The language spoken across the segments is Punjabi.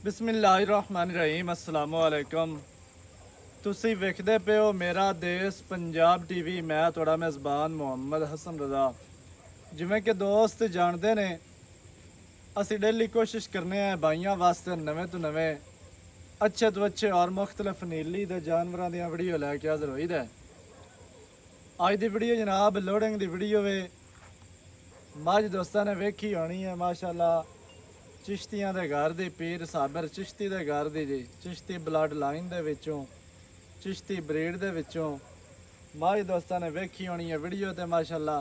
ਬਿਸਮਿਲ੍ਲਾਹਿਰਰਹਿਮਾਨਿਰਰਹੀਮ अस्सलाम वालेकुम। ਤੁਸੀਂ ਵੇਖਦੇ ਪਏ ਹੋ ਮੇਰਾ ਦੇਸ਼ ਪੰਜਾਬ ਟੀਵੀ। ਮੈਂ ਤੁਹਾਡਾ ਮੇਜ਼ਬਾਨ ਮੁਹੰਮਦ ਹਸਨ ਰਜ਼ਾ। ਜਿਵੇਂ ਕਿ ਦੋਸਤ ਜਾਣਦੇ ਨੇ, ਅਸੀਂ ਡੇਲੀ ਕੋਸ਼ਿਸ਼ ਕਰਨੇ ਆ ਭਾਈਆਂ ਵਾਸਤੇ ਨਵੇਂ ਤੋਂ ਨਵੇਂ ਅੱਛੇ ਤੋਂ ਅੱਛੇ ਔਰ ਮੁਖਤਲਿਫ ਨੀਲੀ ਦੇ ਜਾਨਵਰਾਂ ਦੀਆਂ ਵੀਡੀਓ ਲੈ ਕੇ ਹਾਜ਼ਰ ਹੋਈਦਾ। ਅੱਜ ਦੀ ਵੀਡੀਓ ਜਨਾਬ ਲੋਡਿੰਗ ਦੀ ਵੀਡੀਓ ਵੇ। ਮੱਝ ਦੋਸਤਾਂ ਨੇ ਵੇਖੀ ਹੋਣੀ ਹੈ ਮਾਸ਼ਾਅੱਲਾ। चिश्तियां दे घर दी पीर साबिर चिश्ती दे घर दी जी, चिश्ती ब्लड लाइन दे विचों, चिश्ती ब्रीड दे विचों माई दोस्तां ने वेखी होनी है वीडियो ते माशाअल्लाह।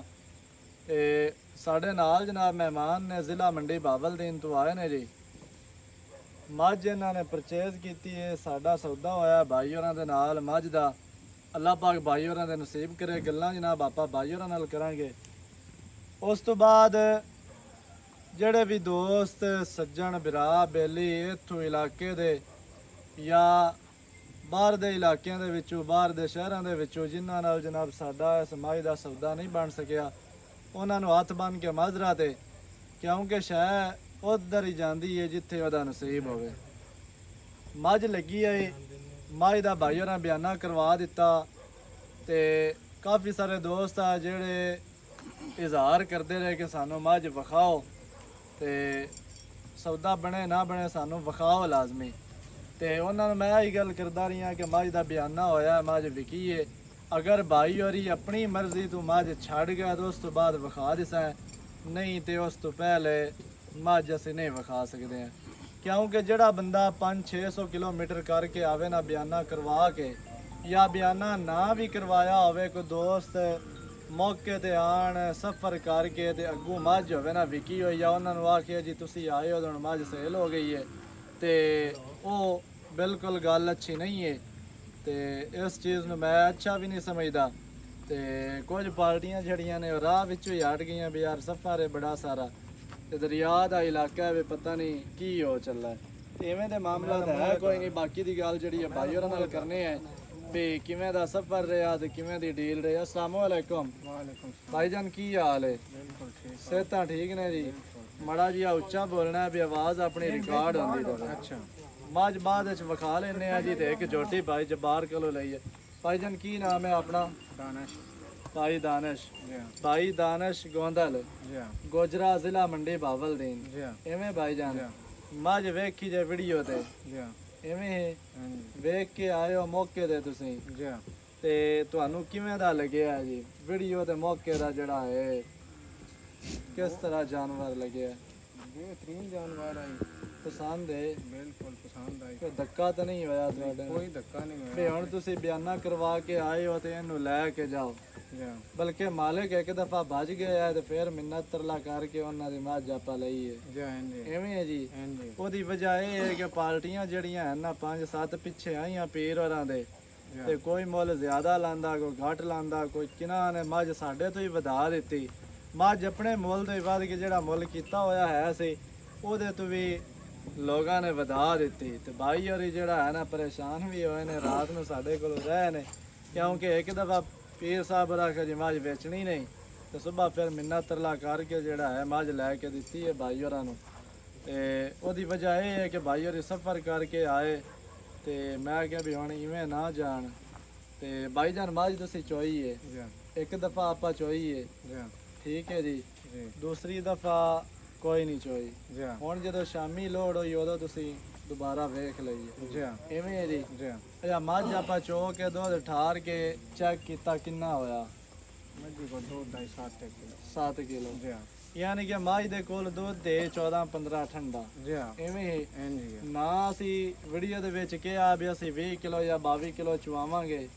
साडे नाल जनाब मेहमान ने ज़िला मंडी बावलदीन तो आए ने जी। मझ इन्हां ने परचेज कीती है, साडा सौदा होया भाई होरां दे नाल मझ दा। अल्लाह पाक भाई होरां दे नसीब करे गल्लां जनाब आपां भाई होरां नाल करांगे। उस तो बाद ਜਿਹੜੇ ਵੀ ਦੋਸਤ ਸੱਜਣ ਬਿਰਾ ਬੇਲੀ ਇੱਥੋਂ ਇਲਾਕੇ ਦੇ ਜਾਂ ਬਾਹਰ ਦੇ ਇਲਾਕਿਆਂ ਦੇ ਵਿੱਚੋਂ, ਬਾਹਰ ਦੇ ਸ਼ਹਿਰਾਂ ਦੇ ਵਿੱਚੋਂ ਜਿਨ੍ਹਾਂ ਨਾਲ ਜਨਾਬ ਸਾਡਾ ਇਸ ਮੱਝ ਦਾ ਸੌਦਾ ਨਹੀਂ ਬਣ ਸਕਿਆ, ਉਹਨਾਂ ਨੂੰ ਹੱਥ ਬੰਨ੍ਹ ਕੇ ਮਾਜ਼ਰਾ ਤੇ, ਕਿਉਂਕਿ ਸ਼ਹਿ ਉੱਧਰ ਹੀ ਜਾਂਦੀ ਹੈ ਜਿੱਥੇ ਉਹਦਾ ਨਸੀਬ ਹੋਵੇ। ਮੱਝ ਲੱਗੀ ਹੈ, ਮੱਝ ਦਾ ਭਾਈ ਹੋਰਾਂ ਬਿਆਨਾ ਕਰਵਾ ਦਿੱਤਾ ਤੇ ਕਾਫੀ ਸਾਰੇ ਦੋਸਤ ਆ ਜਿਹੜੇ ਇਜ਼ਹਾਰ ਕਰਦੇ ਰਹੇ ਕਿ ਸਾਨੂੰ ਮੱਝ ਵਿਖਾਓ ਤੇ ਸੌਦਾ ਬਣੇ ਨਾ ਬਣੇ ਸਾਨੂੰ ਵਿਖਾਓ ਲਾਜ਼ਮੀ। ਤੇ ਉਹਨਾਂ ਨੂੰ ਮੈਂ ਇਹੀ ਗੱਲ ਕਰਦਾ ਰਹੀ ਹਾਂ ਕਿ ਮੱਝ ਦਾ ਬਿਆਨਾ ਹੋਇਆ, ਮੱਝ ਵਿਕੀ ਹੈ। ਅਗਰ ਭਾਈ ਹੋਰੀ ਆਪਣੀ ਮਰਜ਼ੀ ਤੋਂ ਮੱਝ ਛੱਡ ਗਿਆ ਤਾਂ ਉਸ ਤੋਂ ਬਾਅਦ ਵਿਖਾ ਦਿਸਾਂ, ਨਹੀਂ ਤੇ ਉਸ ਤੋਂ ਪਹਿਲੇ ਮੱਝ ਅਸੀਂ ਨਹੀਂ ਵਿਖਾ ਸਕਦੇ ਹਾਂ। ਕਿਉਂਕਿ ਜਿਹੜਾ ਬੰਦਾ 500-600 ਕਿਲੋਮੀਟਰ ਕਰਕੇ ਆਵੇ ਨਾ ਬਿਆਨਾ ਕਰਵਾ ਕੇ, ਜਾਂ ਬਿਆਨਾ ਨਾ ਵੀ ਕਰਵਾਇਆ ਹੋਵੇ, ਕੋਈ ਦੋਸਤ ਮੌਕੇ ਤੇ ਆਣ ਸਫ਼ਰ ਕਰਕੇ ਤੇ ਅੱਗੋਂ ਮੱਝ ਹੋਵੇ ਨਾ ਵਿਕੀ ਹੋਈ, ਜਾਂ ਉਹਨਾਂ ਨੂੰ ਆਖਿਆ ਜੀ ਤੁਸੀਂ ਆਏ ਹੋ ਹੁਣ ਮੱਝ ਸੇਲ ਹੋ ਗਈ ਹੈ, ਤੇ ਉਹ ਬਿਲਕੁਲ ਗੱਲ ਅੱਛੀ ਨਹੀਂ ਹੈ। ਤੇ ਇਸ ਚੀਜ਼ ਨੂੰ ਮੈਂ ਅੱਛਾ ਵੀ ਨਹੀਂ ਸਮਝਦਾ। ਤੇ ਕੁਝ ਪਾਰਟੀਆਂ ਜਿਹੜੀਆਂ ਨੇ ਉਹ ਰਾਹ ਵਿੱਚੋਂ ਹੀ ਹਟ ਗਈਆਂ ਵੀ ਯਾਰ ਸਫ਼ਰ ਹੈ ਬੜਾ ਸਾਰਾ ਤੇ ਦਰਿਆ ਦਾ ਇਲਾਕਾ ਵੀ ਪਤਾ ਨਹੀਂ ਕੀ ਹੋ ਚੱਲਾ। ਤੇ ਇਵੇਂ ਦੇ ਮਾਮਲਾ ਤਾਂ ਹੈ ਕੋਈ ਨਹੀਂ। ਬਾਕੀ ਦੀ ਗੱਲ ਜਿਹੜੀ ਹੈ ਭਾਈ ਹੋਰਾਂ ਨਾਲ ਕਰਨੀ ਹੈ ਵੀ ਕਿਵੇਂ ਦਾ ਸਫ਼ਰ ਰਿਹਾ ਤੇ ਕਿਵੇਂ ਦੀ ਡੀਲ ਰਹੀ। अस्सलाम वालेकुम। भाईजान की हाल है? सेहत ठीक ने जी? माड़ा जी उच्चा बोलना है भी आवाज़ अपनी रिकॉर्ड होंदी रहे। अच्छा मझ बाद विखा लेने जी। तो एक जोटी भाई जबार कोलों लई है। भाईजान की नाम है अपना? दानिश। भाई दानिश। भाई दानिश गोंदल गोजरा जिला मंडी बावलदीन। इवें भाईजान मझ वेखी जे वीडियो ते ਇਵੇਂ ਵੇਖ ਕੇ ਆਏ ਹੋ ਮੌਕੇ ਤੇ ਤੁਸੀਂ, ਤੇ ਤੁਹਾਨੂੰ ਕਿਵੇਂ ਦਾ ਲੱਗਿਆ ਜੀ ਵੀਡੀਓ ਤੇ ਮੌਕੇ ਦਾ ਜਿਹੜਾ ਹੈ? ਕਿਸ ਤਰ੍ਹਾਂ ਜਾਨਵਰ ਲੱਗਿਆ? बेहतरीन जानवर आई, ਪਸੰਦ ਹੈ? बिल्कुल पसंद आई। ਕੋਈ ਧੱਕਾ ਤਾਂ ਨਹੀਂ ਹੋਇਆ ਤੁਹਾਡੇ ਨਾਲ? कोई धक्का नहीं ਵੀ ਹੁਣ ਤੁਸੀਂ ਬਿਆਨਾ ਕਰਵਾ ਕੇ ਆਏ ਹੋ ਤੇ ਇਹਨੂੰ ਲੈ ਕੇ ਜਾਓ, होया। ਬਲਕਿ ਮਾਲਕ ਇੱਕ ਦਫਾ ਭੱਜ ਗਿਆ ਤੇ ਫਿਰ ਮਿੰਨਤ ਤਰਲਾ ਕਰਕੇ ਉਹਨਾਂ ਦੀ ਮੱਝ ਆਪਾਂ ਲਈ ਹੈ। ਇਵੇਂ ਹੈ ਜੀ। ਉਹਦੀ ਵਜ੍ਹਾ ਇਹ ਹੈ ਕਿ ਪਾਰਟੀਆਂ ਜਿਹੜੀਆਂ ਹਨ ਨਾ 5-7 ਪਿੱਛੇ ਆਈਆਂ ਪੀਰ ਹੋਰਾਂ ਦੇ, ਤੇ ਕੋਈ ਮੁੱਲ ਜ਼ਿਆਦਾ ਲਾਂਦਾ, ਕੋਈ ਘੱਟ ਲਾਂਦਾ, ਕੋਈ ਕਿਨਾਂ ਨੇ ਮੱਝ ਸਾਡੇ ਤੋਂ ਹੀ ਵਧਾ ਦਿੱਤੀ। ਮੱਝ ਆਪਣੇ ਮੁੱਲ ਤੋਂ ਹੀ ਵੱਧ ਕੇ ਜਿਹੜਾ ਮੁੱਲ ਕੀਤਾ ਹੋਇਆ ਹੈ ਸੀ ਉਹਦੇ ਤੋਂ ਵੀ ਲੋਕਾਂ ਨੇ ਵਧਾ ਦਿੱਤੀ। ਤੇ ਭਾਈ ਹੋਰੀ ਜਿਹੜਾ ਹੈ ਨਾ ਪਰੇਸ਼ਾਨ ਵੀ ਹੋਏ ਨੇ, ਰਾਤ ਨੂੰ ਸਾਡੇ ਕੋਲ ਰਹੇ ਨੇ, ਕਿਉਂਕਿ ਇੱਕ ਦਫਾ ਪੀਰ ਸਾਹਿਬ ਰੱਖਿਆ ਜੀ ਮੱਝ ਵੇਚਣੀ ਨਹੀਂ, ਤੇ ਸੁਬਾਹ ਫਿਰ ਮਿੰਨਤ ਤਰਲਾ ਕਰਕੇ ਜਿਹੜਾ ਹੈ ਮੱਝ ਲੈ ਕੇ ਦਿੱਤੀ ਹੈ ਭਾਈ ਹੋਰਾਂ ਨੂੰ। ਤੇ ਉਹਦੀ ਵਜ੍ਹਾ ਇਹ ਹੈ ਕਿ ਭਾਈ ਹੋਰੀ ਸਫ਼ਰ ਕਰਕੇ ਆਏ ਤੇ ਮੈਂ ਕਿਹਾ ਵੀ ਹੁਣ ਇਵੇਂ ਨਾ ਜਾਣ। ਤੇ ਭਾਈਜਾਨ ਮੱਝ ਤੁਸੀਂ ਚੋਈ ਹੈ, ਇੱਕ ਦਫਾ ਆਪਾਂ ਚੋਈ ਹੈ, ਠੀਕ ਹੈ ਜੀ, ਦੂਸਰੀ ਦਫਾ ਕੋਈ ਨਹੀਂ ਚੋਈ। ਹੁਣ ਜਦੋਂ ਸ਼ਾਮੀ ਲੋੜ ਹੋਈ ਉਦੋਂ ਤੁਸੀਂ ਦੁਬਾਰਾ ਵੇਖ ਲਈਏ। ਇਵੇਂ ਹੈ ਜੀ। ਅੱਛਾ ਮੱਝ ਆਪਾਂ ਚੋ ਕੇ ਦੁੱਧ ਠਾਰ ਕੇ ਚੈੱਕ ਕੀਤਾ ਕਿੰਨਾ ਹੋਇਆ? 7 ਕਿਲੋ। ਯਾਨੀ ਕਿ ਮੱਝ ਦੇ ਕੋਲ ਦੁੱਧ ਦੇ 14-15 ਠੰਡਾ। ਇਵੇਂ ਨਾ ਅਸੀਂ ਵੀਡੀਓ ਦੇ ਵਿੱਚ ਕਿਹਾ ਵੀ ਅਸੀਂ 20 ਕਿਲੋ ਜਾਂ 22 ਕਿਲੋ ਚਵਾਵਾਂਗੇ,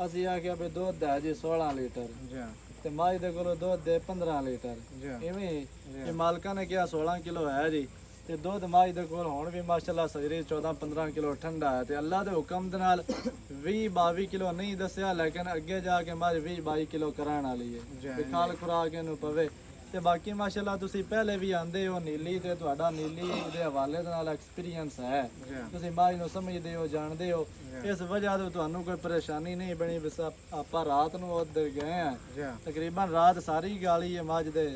ਅਸੀਂ ਆਖਿਆ ਵੀ ਦੁੱਧ ਹੈ ਜੀ 16 ਲੀਟਰ ਤੇ ਮੱਝ ਦੇ ਕੋਲ ਦੁੱਧ ਦੇ 15 ਲੀਟਰ। ਇਵੇਂ ਇਹ ਮਾਲਕਾਂ ਨੇ ਕਿਹਾ 16 ਕਿਲੋ ਹੈ ਜੀ, ਤੇ ਦੁੱਧ ਮੱਝ ਦੇ ਕੋਲ ਹੁਣ ਵੀ ਮਾਸ਼ਾਅੱਲਾ ਸਵੇਰੇ 14-15 ਕਿਲੋ ਠੰਡਾ ਹੈ। ਤੇ ਅੱਲਾ ਦੇ ਹੁਕਮ ਦੇ ਨਾਲ 20-22 ਕਿਲੋ ਨਹੀਂ ਦੱਸਿਆ, ਲੇਕਿਨ ਅੱਗੇ ਜਾ ਕੇ ਮੱਝ 20-22 ਕਿਲੋ ਕਰਾਉਣ ਵਾਲੀ ਹੈ। ਖਾਲ ਖੁਰਾਕ ਇਹਨੂੰ ਪਵੇ। ਤੇ ਬਾਕੀ ਮਾਸ਼ਾਅੱਲਾ ਤੁਸੀਂ ਪਹਿਲੇ ਵੀ ਆਂਦੇ ਹੋ ਨੀਲੀ, ਤੇ ਤੁਹਾਡਾ ਨੀਲੀ ਦੇ ਹਵਾਲੇ ਦੇ ਨਾਲ ਐਕਸਪੀਰੀਅੰਸ ਹੈ, ਤੁਸੀਂ ਮੱਝ ਨੂੰ ਸਮਝਦੇ ਹੋ, ਜਾਣਦੇ ਹੋ। ਇਸ ਵਜ੍ਹਾ ਤੋਂ ਤੁਹਾਨੂੰ ਕੋਈ ਪਰੇਸ਼ਾਨੀ ਨਹੀਂ ਬਣੀ। ਬਸ ਆਪਾਂ ਰਾਤ ਨੂੰ ਉੱਧਰ ਗਏ ਆ, ਤਕਰੀਬਨ ਰਾਤ ਸਾਰੀ ਗਾਲੀ ਹੈ ਮੱਝ ਦੇ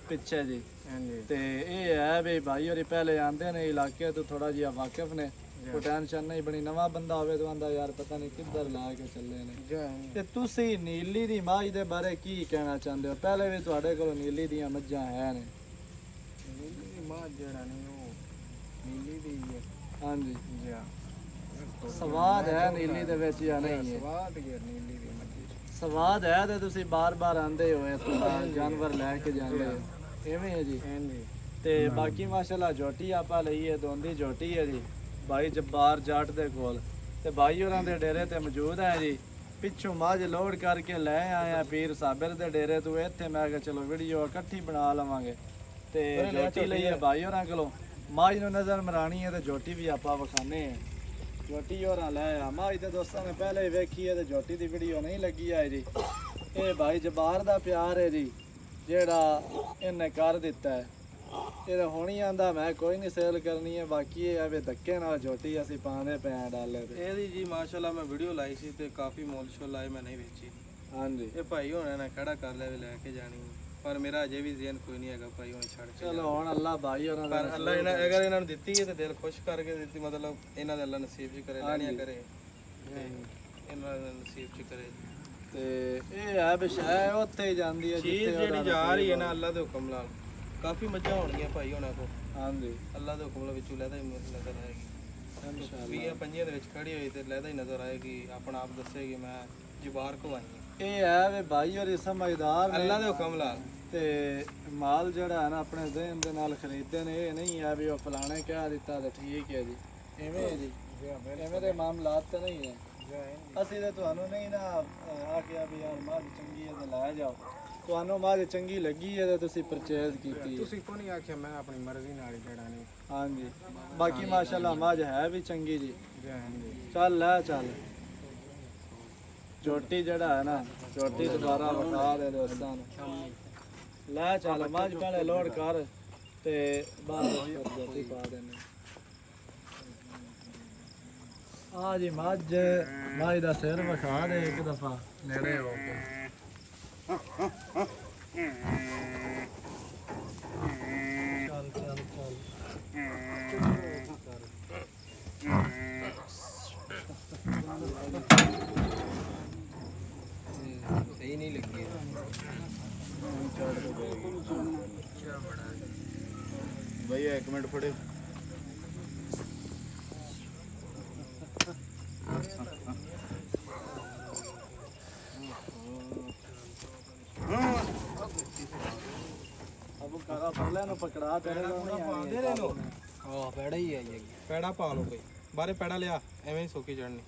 ਪਿੱਛੇ ਜੀ। ਹਾਂਜੀ ਤੇ ਇਹ ਹੈ ਵੀ ਭਾਈ ਹੋਰੀ ਪਹਿਲੇ ਆਂਦੇ ਨੇ ਇਲਾਕੇ ਤੋਂ ਥੋੜਾ ਜਿਹਾ ਵਾਕਿਫ ਨੇ, ਕੋਈ ਟੈਨਸ਼ਨ ਨਹੀਂ ਬਣੀ। ਨਵਾਂ ਬੰਦਾ ਹੋਵੇ ਤਾਂ ਆਂਦਾ ਯਾਰ ਪਤਾ ਨਹੀਂ ਕਿੱਧਰ ਲਾ ਕੇ ਚੱਲੇ ਨੇ। ਜੈ ਤੇ ਤੁਸੀਂ ਨੀਲੀ ਦੀ ਮੱਝ ਦੇ ਬਾਰੇ ਕੀ ਕਹਿਣਾ ਚਾਹੁੰਦੇ ਹੋ? ਪਹਿਲੇ ਵੀ ਤੁਹਾਡੇ ਕੋਲ ਨੀਲੀ ਦੀਆਂ ਮੱਝਾਂ ਹੈ ਨੇ। ਨੀਲੀ ਦੀ ਮਾਂ ਜਿਹੜਾ ਨਹੀਂ ਉਹ ਨੀਲੀ ਦੀ ਹੈ। ਹਾਂਜੀ, ਜੈ ਸਵਾਦ ਹੈ ਨੀਲੀ ਦੇ ਵਿੱਚ ਜਾਂ ਨਹੀਂ ਹੈ? ਸਵਾਦ ਹੈ ਨੀਲੀ ਦੀ ਮੱਝੀ ਸਵਾਦ ਹੈ ਤੇ ਤੁਸੀਂ ਬਾਰ-ਬਾਰ ਆਂਦੇ ਹੋ ਇੱਥੋਂ ਜਾਨਵਰ ਲੈ ਕੇ ਜਾਂਦੇ ਹੋ, ਐਵੇਂ ਹੈ ਜੀ। ਹਾਂਜੀ ਤੇ ਬਾਕੀ ਮਾਸ਼ਾਅੱਲਾ ਝੋਟੀ ਆਪਾਂ ਲਈ ਹੈ, ਦੋਂਦੀ ਝੋਟੀ ਹੈ ਜੀ ਬਾਈ ਜੱਬਾਰ ਜੱਟ ਦੇ ਕੋਲ, ਤੇ ਬਾਈ ਹੋਰਾਂ ਦੇ ਡੇਰੇ ਤੇ ਮੌਜੂਦ ਹੈ ਜੀ। ਪਿੱਛੋਂ ਮੱਝ ਲੋਡ ਕਰਕੇ ਲੈ ਆਇਆ ਪੀਰ ਸਾਬਰ ਦੇ ਡੇਰੇ ਤੋਂ ਇੱਥੇ। ਮੈਂ ਕਿਹਾ ਚਲੋ ਵੀਡੀਓ ਇਕੱਠੀ ਬਣਾ ਲਵਾਂਗੇ। ਤੇ ਝੋਟੀ ਲਈ ਹੈ ਬਾਈ ਹੋਰਾਂ ਕੋਲੋਂ। ਮੱਝ ਨੂੰ ਨਜ਼ਰ ਮਰਾਣੀ ਹੈ ਤੇ ਝੋਟੀ ਵੀ ਆਪਾਂ ਵਿਖਾਣੇ ਆ। ਝੋਟੀ ਹੋਰਾਂ ਲੈ ਆ ਮੱਝ ਤੇ ਦੋਸਤਾਂ ਨੇ ਪਹਿਲੇ ਹੀ ਵੇਖੀ ਹੈ ਤੇ ਝੋਟੀ ਦੀ ਵੀਡੀਓ ਨਹੀਂ ਲੱਗੀ ਹੈ ਜੀ। ਇਹ ਬਾਈ ਜਬਾਰ ਦਾ ਪਿਆਰ ਹੈ ਜੀ ਜਿਹੜਾ ਇਹਨੇ ਕਰ ਦਿੱਤਾ ਹੈ। ਇਹ ਹੁਣੀ ਆਂਦਾ ਮੈਂ ਕੋਈ ਨਹੀਂ ਸੇਲ ਕਰਨੀ ਹੈ। ਬਾਕੀ ਇਹ ਆ ਵੀ ਧੱਕੇ ਨਾਲ ਝੋਟੀ ਅਸੀਂ ਪਾਉਂਦੇ ਪਏ ਆ ਡਾਲੇ ਤੇ। ਇਹਦੀ ਜੀ ਮਾਸ਼ਾਅੱਲਾ ਮੈਂ ਵੀਡੀਓ ਲਾਈ ਸੀ ਤੇ ਕਾਫੀ ਮੁੱਲ ਸ਼ੁੱਲ ਆਏ, ਮੈਂ ਨਹੀਂ ਵੇਚੀ। ਹਾਂਜੀ, ਇਹ ਭਾਈ ਹੋਣਾ ਨੇ ਖੜਾ ਕਰ ਲਿਆ ਵੀ ਲੈ ਕੇ ਜਾਣੀ, ਪਰ ਮੇਰਾ ਅਜੇ ਵੀ ਜ਼ਿਹਨ ਕੋਈ ਨਹੀਂ ਹੈਗਾ ਭਾਈ ਹੁਣ ਛੱਡ ਕੇ। ਚਲੋ ਹੁਣ ਅੱਲਾ ਬਾਈ ਹੋਰਾਂ ਦਾ ਪਰ ਅੱਲਾ ਅਗਰ ਇਹਨਾਂ ਨੂੰ ਦਿੱਤੀ ਹੈ ਤੇ ਦਿਲ ਖੁਸ਼ ਕਰਕੇ ਦਿੱਤੀ, ਮਤਲਬ ਇਹਨਾਂ ਦੇ ਅੱਲਾ ਨਸੀਬ ਚ ਕਰੇ, ਲੈਣੀਆਂ ਕਰੇ ਤੇ ਇਹਨਾਂ ਦੇ ਨਸੀਬ ਚ ਕਰੇ। ਤੇ ਇਹ ਹੈ ਬਿਸ਼ਾ ਉੱਥੇ ਹੀ ਜਾਂਦੀ ਹੈ ਚੀਜ਼ ਜਿਹੜੀ ਜਾ ਰਹੀ ਹੈ ਨਾ ਅੱਲਾ ਦੇ ਹੁਕਮ ਨਾਲ। ਕਾਫੀ ਮੱਝਾਂ ਹੋਣਗੀਆਂ ਭਾਈ ਹੋਣਾ ਕੋ, ਹਾਂਜੀ ਅੱਲਾ ਦੇ ਹੁਕਮ ਨਾਲ ਵਿੱਚੋਂ ਲੈਦਾ ਹੀ ਨਜ਼ਰ ਆਏਗੀ। ਇਨਸ਼ਾਅੱਲਾ। 20-25 ਦੇ ਵਿੱਚ ਖੜੀ ਹੋਈ ਤੇ ਲੈਦਾ ਹੀ ਨਜ਼ਰ ਆਏਗੀ, ਆਪਣਾ ਆਪ ਦੱਸੇਗੀ ਮੈਂ ਜਵਾਰ ਕੋ ਆਈ ਹਾਂ। ਇਹ ਹੈ ਵੀ ਬਾਈ ਹੋਰੀ ਸਮਝਦਾਰ ਨੇ ਅੱਲਾ ਦੇ ਹੁਕਮ ਨਾਲ ਤੇ ਮਾਲ ਜਿਹੜਾ ਹੈ ਨਾ ਆਪਣੇ ਜ਼ਿਹਨ ਦੇ ਨਾਲ ਖਰੀਦਦੇ ਨੇ। ਇਹ ਨਹੀਂ ਹੈ ਵੀ ਉਹ ਫਲਾਣੇ ਕਹਿ ਦਿੱਤਾ ਤੇ ਠੀਕ ਹੈ ਜੀ, ਐਵੇਂ ਹੈ ਜੀ। ਐਵੇਂ ਦੇ ਮਾਮਲਾਤ ਤਾਂ ਨਹੀਂ ਹੈ। ਅਸੀਂ ਤੇ ਤੁਹਾਨੂੰ ਨਹੀਂ ਨਾ ਆਖਿਆ ਵੀ ਯਾਰ ਮੱਝ ਚੰਗੀ ਹੈ ਤੇ ਲੈ ਜਾਓ। ਤੁਹਾਨੂੰ ਮੱਝ ਚੰਗੀ ਲੱਗੀ ਹੈ ਤੇ ਤੁਸੀਂ ਪਰਚੇਜ਼ ਕੀਤੀ। ਤੁਸੀਂ ਕੋ ਨਹੀਂ ਆਖਿਆ, ਮੈਂ ਆਪਣੀ ਮਰਜ਼ੀ ਨਾਲ ਜਿਹੜਾ ਨਹੀਂ। ਹਾਂਜੀ, ਬਾਕੀ ਮਾਸ਼ਾਅੱਲਾ ਮੱਝ ਹੈ ਵੀ ਚੰਗੀ ਜੀ। ਜੈ ਹਿੰਦ ਜੀ। ਚੱਲ ਲੈ ਚੱਲ ਝੋਟੀ ਜਿਹੜਾ ਹੈ ਨਾ, ਝੋਟੀ ਦੁਬਾਰਾ ਵਿਖਾ ਦੇ ਦੋਸਤਾਂ ਨੂੰ। ਲੈ ਚੱਲ ਮੱਝ ਪਹਿਲੇ ਲੋਡ ਕਰ ਤੇ ਬਾਅਦ ਵਿੱਚ ਝੋਟੀ ਪਾ ਦੇਣੀ। ਆ ਜੀ ਮੱਝ ਦਾ ਸਿਰ ਵਿਖਾ ਦੇ ਇੱਕ ਦਫਾ ਨੇੜੇ ਹੋ ਕੇ। ਚੱਲ ਚੱਲ ਚੱਲ ਸਹੀ ਨਹੀਂ ਲੱਗੀ। ਭਈਆ 1 ਮਿੰਟ ਫੜੇ। ਅਬ ਕਾਰਾ ਫੜਲਿਆ ਨੂੰ ਪਕੜਾ ਤੇਰੇ ਨੂੰ ਨਹੀਂ ਆਉਂਦੇ ਹਾਂ ਪੈੜਾ ਹੀ ਹੈ ਜੀ। ਪੈੜਾ ਪਾ ਲਓ ਕੋਈ ਬਾਰੇ ਪੈੜਾ ਲਿਆ, ਐਵੇਂ ਹੀ ਸੋਕੀ ਚੜਨੀ।